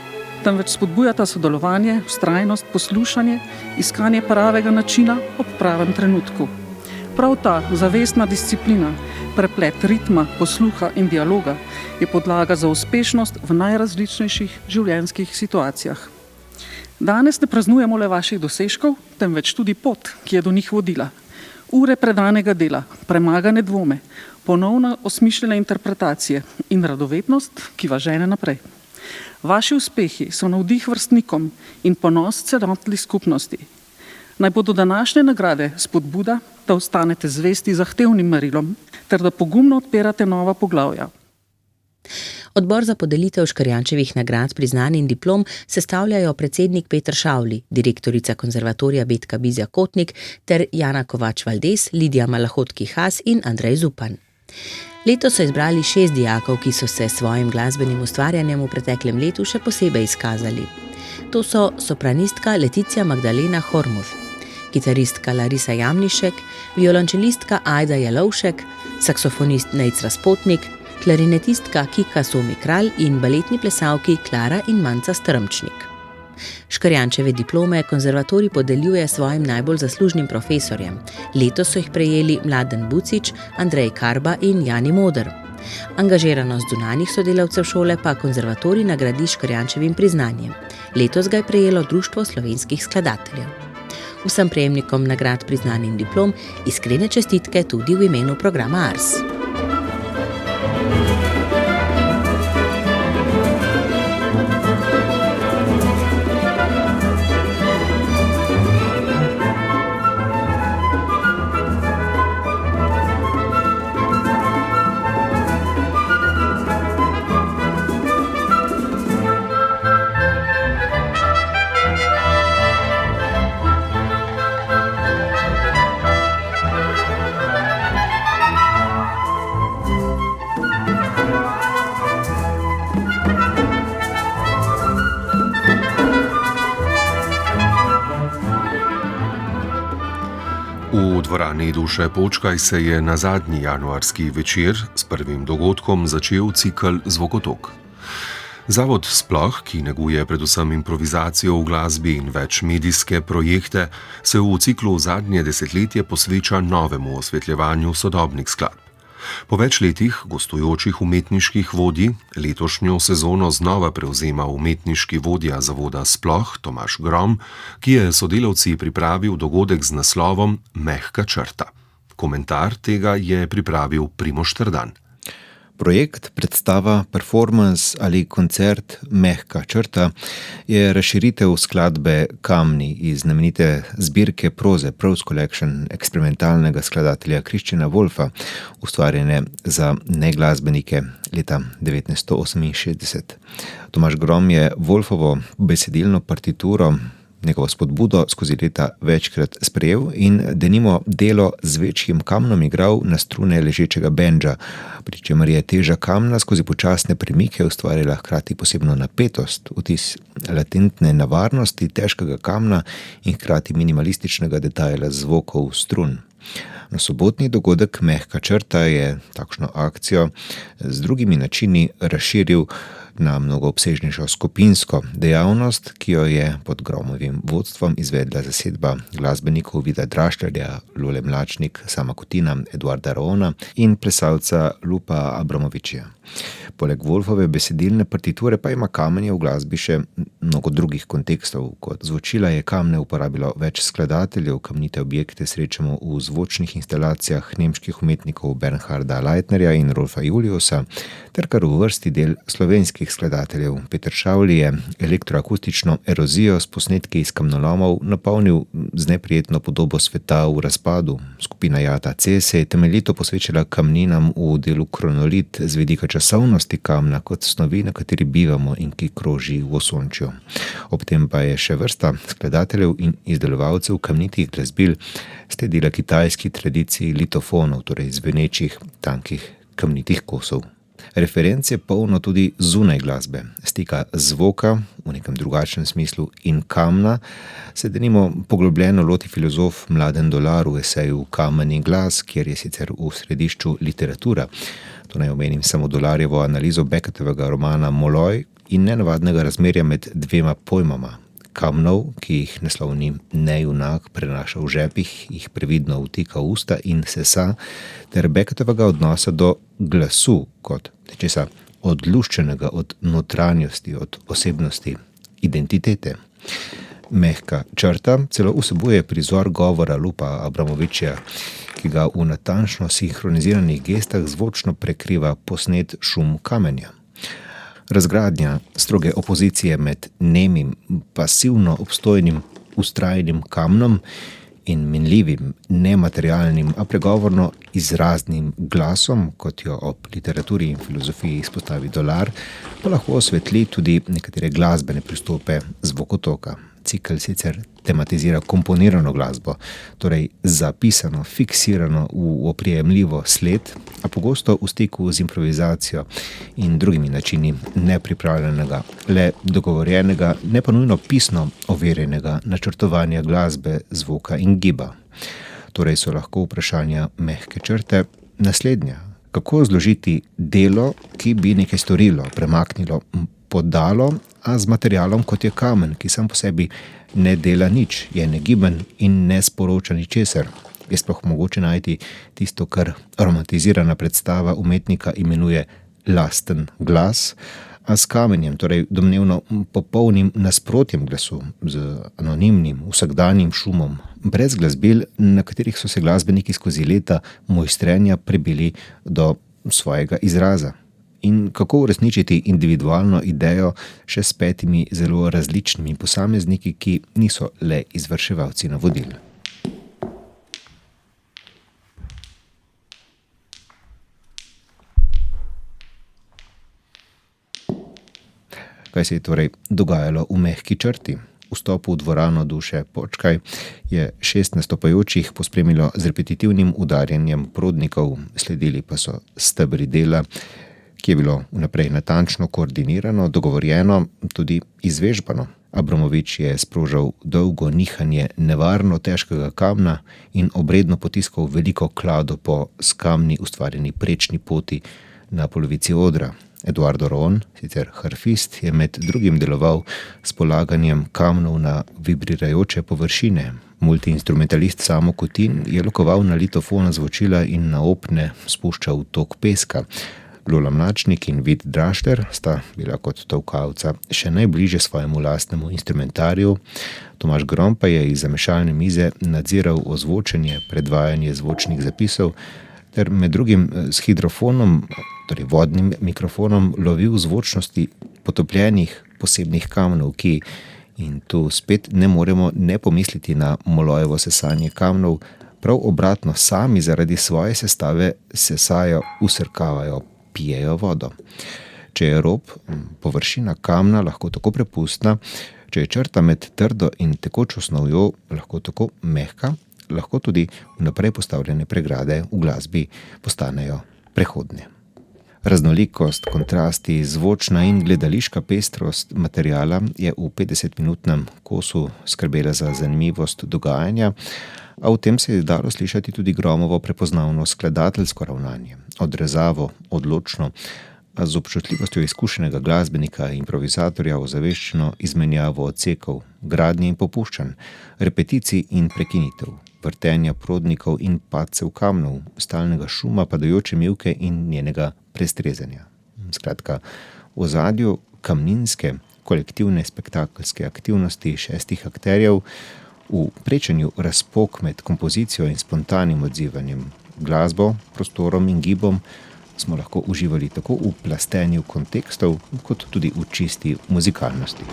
temveč spodbujata sodelovanje, vztrajnost, poslušanje, iskanje pravega načina ob pravem trenutku. Prav ta zavestna disciplina, preplet ritma, posluha in dialoga je podlaga za uspešnost v najrazličnejših življenjskih situacijah. Danes ne praznujemo le vaših dosežkov, temveč tudi pot, ki je do njih vodila. Ure predanega dela, premagane dvome, ponovno osmišljene interpretacije in radovednost, ki vas žene naprej. Vaši uspehi so navdih vrstnikom in ponos celotni skupnosti. Naj bodo današnje nagrade spodbuda, da ostanete zvesti zahtevnim merilom, ter da pogumno odpirate nova poglavja. Odbor za podelitev Škrjančevih nagrad, priznanj in diplom sestavljajo predsednik Peter Šavli, direktorica konzervatorija Betka Bizjak-Kotnik ter Jana Kovač-Valdes, Lidija Malahotki-Has in Andrej Zupan. Letos so izbrali 6 dijakov, ki so se s svojim glasbenim ustvarjanjem v preteklem letu še posebej izkazali. To so sopranistka Leticia Magdalena Hormuth, kitaristka Larisa Jamnišek, violončelistka Ajda Jelovšek, saksofonist Nejc Razpotnik, klarinetistka Kika Somi Kralj in baletni plesalki Klara in Manca Strmčnik. Škrjančeve diplome konzervatorij podeljuje svojim najbolj zaslužnim profesorjem. Letos so jih prejeli Mladen Bucič, Andrej Karba in Jani Moder. Angažiranost zunanjih sodelavcev šole pa konzervatorij nagradi Škrjančevim priznanjem. Letos ga je prejelo Društvo slovenskih skladateljev. Vsem prejemnikom nagrad, priznanj in diplom iskrene čestitke tudi v imenu programa Ars. V dvorani Duše Počkaj se je na zadnji januarski večer s prvim dogodkom začel cikel Zvokotok. Zavod Sploh, ki neguje predvsem improvizacijo v glasbi in večmedijske projekte, se v ciklu zadnje desetletje posveča novemu osvetljevanju sodobnih skladb. Po več letih gostujočih umetniških vodij letošnjo sezono znova prevzema umetniški vodja zavoda Sploh Tomaž Grom, ki je sodelavci pripravil dogodek z naslovom Mehka črta. Komentar tega je pripravil Primož Trdan. Projekt, predstava, performance ali koncert Mehka črta je razširitev skladbe Kamni iz znamenite zbirke proze Prose Collection eksperimentalnega skladatelja Christiana Wolfa, ustvarjene za neglasbenike leta 1968. Tomaž Grom je Wolfovo besedilno partituro, njegovo spodbudo skozi leta večkrat sprejel in denimo delo z večjim kamnom igral na strune ležečega bendža, pri čemer je teža kamna skozi počasne premike ustvarjala hkrati posebno napetost, vtis latentne nevarnosti težkega kamna in hkrati minimalističnega detajla zvokov strun. Na sobotni dogodek Mehka črta je takšno akcijo z drugimi načini razširil na mnogo obsežnejšo skupinsko dejavnost, ki jo je pod Gromovim vodstvom izvedla zasedba glasbenikov Vida Drašljarja, Lole Mlačnik, Sama Kutina, Eduarda Roona in plesalca Lupa Abramovičija. Poleg Wolfove besedilne partiture pa ima Kamenje v glasbi še mnogo drugih kontekstov. Kot zvočila je Kamne uporabilo več skladateljev, kamnite objekte srečamo v zvočnih instalacijah nemških umetnikov Bernharda Leitnerja in Rolfa Juliusa, ter kar v vrsti del slovenskih skladateljev. Peter Šavli je elektroakustično erozijo s posnetki iz kamnolomov napolnil z neprijetno podobo sveta v razpadu. Skupina Jata C se je temeljito posvečala kamninam v delu Kronolit z vidika časovnosti kamna kot snovi, na kateri bivamo in ki kroži v osončju. Ob tem pa je še vrsta skladateljev in izdelovalcev kamnitih glasbil sledila kitajski tradiciji litofonov, torej zvenečih, tankih kamnitih kosov. Referenc je polno tudi zunaj glasbe, stika zvoka v nekem drugačnem smislu in kamna, se denimo poglobljeno loti filozof Mladen Dolar v eseju Kamen in glas, kjer je sicer v središču literatura. To naj omenim samo Dolarjevo analizo Becketovega romana Moloj in nenavadnega razmerja med dvema pojmama. Kamnov, ki jih naslovni nejunak prenaša v žepih, jih previdno vtika v usta in sesa, ter Becketovega odnosa do glasu kot nečesa odluščenega od notranjosti, od osebnosti, identitete. Mehka črta celo vsebuje prizor govora Lupa Abramoviča, ki ga v natančno sinhroniziranih gestah zvočno prekriva posnet šum kamenja. Razgradnja stroge opozicije med nemim, pasivno obstojnim, ustrajnim kamnom in minljivim, nematerialnim, a pregovorno izraznim glasom, kot jo ob literaturi in filozofiji izpostavi Dolar, pa lahko osvetli tudi nekatere glasbene pristope zvokotoka. Cikel sicer tematizira komponirano glasbo, torej zapisano, fiksirano v oprijemljivo sled, a pogosto v stiku z improvizacijo in drugimi načini nepripravljenega, le dogovorjenega, ne pa nujno pisno overjenega načrtovanja glasbe, zvoka in giba. Torej so lahko vprašanja mehke črte naslednja. Kako zložiti delo, ki bi nekaj storilo, premaknilo, podalo, a z materialom, kot je kamen, ki sam po sebi ne dela nič, je negiben in ne sporoča ničesar. Je sploh mogoče najti tisto, kar romantizirana predstava umetnika imenuje lasten glas, a s kamenjem, torej domnevno popolnim nasprotjem glasu, z anonimnim, vsakdanjim šumom, brez glasbil, na katerih so se glasbeniki skozi leta mojstrenja prebili do svojega izraza. In kako uresničiti individualno idejo še s 5 zelo različnimi posamezniki, ki niso le izvrševalci navodil. Kaj se je torej dogajalo v mehki črti? Vstopu v dvorano Duše Počkaj je 6 nastopajočih pospremilo z repetitivnim udarjanjem prodnikov, sledili pa so stebri dela, ki je bilo vnaprej natančno koordinirano, dogovorjeno, tudi izvežbano. Abramovič je sprožal dolgo nihanje nevarno težkega kamna in obredno potiskal veliko klado po s kamni ustvarjeni prečni poti na polovici odra. Eduardo Ron, sicer harfist, je med drugim deloval s polaganjem kamnov na vibrirajoče površine. Multiinstrumentalist Samo Kutin je lokoval na litofona zvočila in na opne spuščal tok peska. Lola Mlačnik in Vid Drašter sta bila kot tolkavca še najbliže svojemu lastnemu instrumentariju. Tomaž Grom pa je iz zamešalne mize nadziral ozvočenje, predvajanje zvočnih zapisov ter med drugim s hidrofonom, torej vodnim mikrofonom, lovil zvočnosti potopljenih posebnih kamnov, ki, in tu spet ne moremo ne pomisliti na Molojevo sesanje kamnov, prav obratno sami zaradi svoje sestave sesajo, usrkavajo, pijejo vodo. Če je rob, površina kamna lahko tako prepustna, če je črta med trdo in tekočo snovjo lahko tako mehka, lahko tudi vnaprej postavljene pregrade v glasbi postanejo prehodne. Raznolikost, kontrasti, zvočna in gledališka pestrost materiala je v 50-minutnem kosu skrbela za zanimivost dogajanja, a v tem se je dalo slišati tudi Gromovo prepoznavno skladateljsko ravnanje, odrezavo, odločno, a z občutljivostjo izkušenega glasbenika, improvizatorja, ozaveščeno izmenjavo odsekov, gradnje in popuščanj, repeticij in prekinitev, vrtenja prodnikov in padcev kamnov, stalnega šuma padajoče mivke in njenega prestrezanja. Skratka, v ozadju kamninske kolektivne spektakelske aktivnosti 6 akterjev, v prečenju razpok med kompozicijo in spontanim odzivanjem, glasbo, prostorom in gibom, smo lahko uživali tako v plastenju kontekstov, kot tudi v čisti muzikalnosti.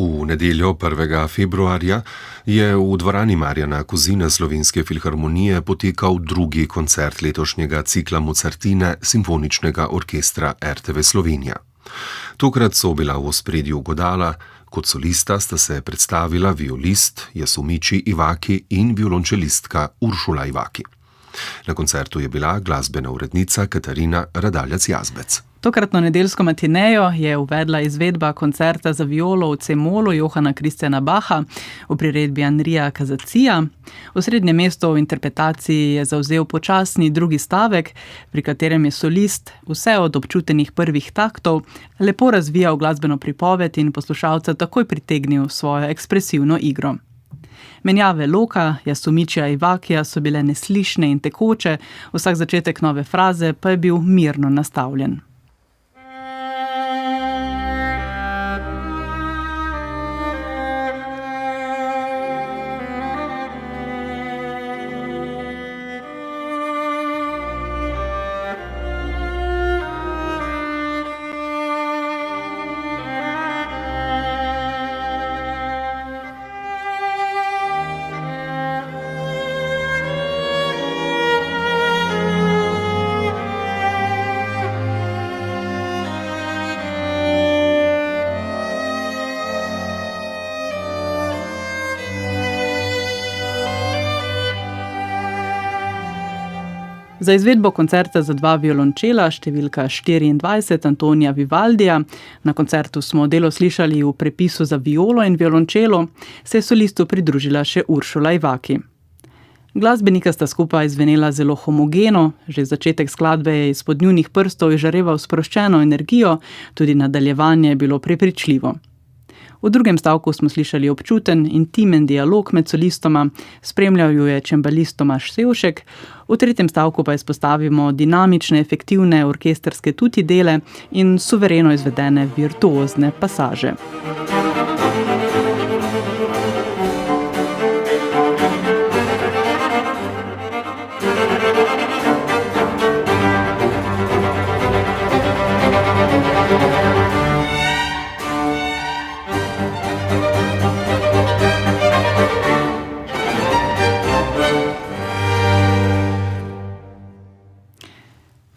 V nedeljo 1. februarja je v dvorani Marjana Kozine Slovenske filharmonije potekal drugi koncert letošnjega cikla Mozartine Simfoničnega orkestra RTV Slovenija. Tokrat so bila v ospredju godala, kot solista sta se predstavila violist Jasumichi Iwaki in violončelistka Uršula Iwaki. Na koncertu je bila glasbena urednica Katarina Radaljac-Jazbec. Tokratno nedeljsko matinejo je uvedla izvedba koncerta za violo v C-molu Johana Christiana Bacha v priredbi Andrija Kazacija. Osrednje mesto v interpretaciji je zavzel počasni drugi stavek, pri katerem je solist vse od občutenih prvih taktov lepo razvijal glasbeno pripoved in poslušalca takoj pritegnil svojo ekspresivno igro. Menjave loka Jasumichija Iwakija so bile neslišne in tekoče, vsak začetek nove fraze pa je bil mirno nastavljen. Za izvedbo koncerta za dva violončela, številka 24 Antonija Vivaldija, na koncertu smo delo slišali v prepisu za violo in violončelo, se je solistu pridružila še Uršula Iwaki. Glasbenika sta skupaj zvenela zelo homogeno, že začetek skladbe je izpod njunih prstov izžareval sproščeno energijo, tudi nadaljevanje je bilo prepričljivo. V drugem stavku smo slišali občuten, intimen dialog med solistoma, spremljal ju je čembalist Tomaž Sevšek, v tretjem stavku pa izpostavimo dinamične, efektivne orkestrske tutti dele in suvereno izvedene virtuozne pasaže.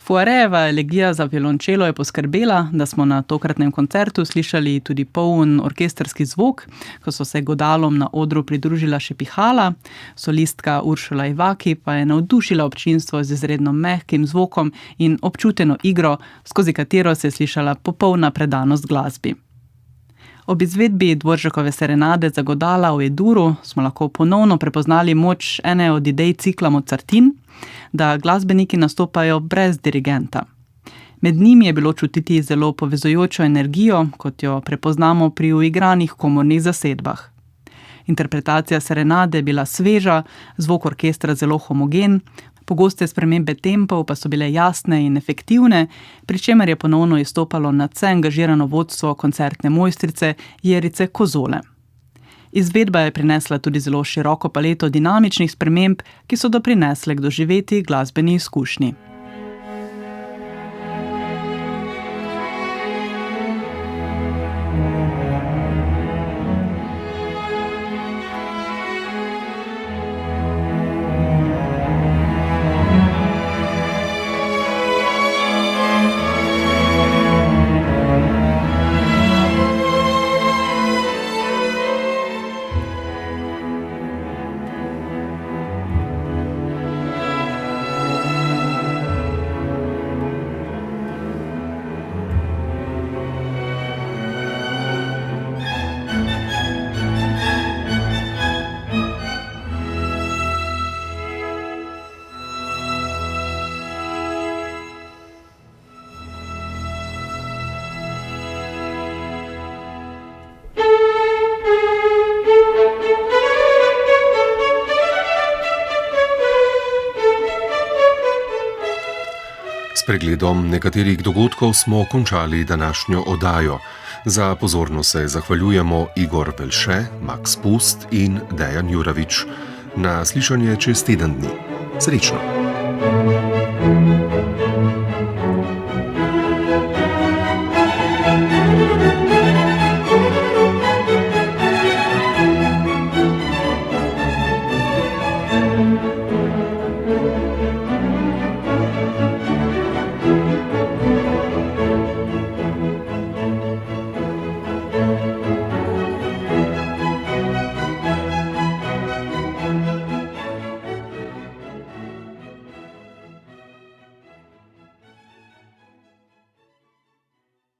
Fuarejeva elegija za violončelo je poskrbela, da smo na tokratnem koncertu slišali tudi poln orkestrski zvok, ko so se godalom na odru pridružila še pihala, solistka Uršula Iwaki pa je navdušila občinstvo z izredno mehkim zvokom in občuteno igro, skozi katero se je slišala popolna predanost glasbi. Ob izvedbi Dvoržakove serenade za godala v E-duru smo lahko ponovno prepoznali moč ene od idej cikla Mozartin, da glasbeniki nastopajo brez dirigenta. Med njimi je bilo čutiti zelo povezujočo energijo, kot jo prepoznamo pri uigranih komornih zasedbah. Interpretacija serenade je bila sveža, zvok orkestra zelo homogen, pogoste spremembe tempov pa so bile jasne in efektivne, pri čemer je ponovno izstopalo nadvse angažirano vodstvo koncertne mojstrice Jerice Kozole. Izvedba je prinesla tudi zelo široko paleto dinamičnih sprememb, ki so doprinesle k doživeti glasbeni izkušnji. S pregledom nekaterih dogodkov smo končali današnjo oddajo. Za pozornost se zahvaljujemo Igor Velše, Max Pust in Dejan Juravič. Na slišanje čez teden dni. Srečno!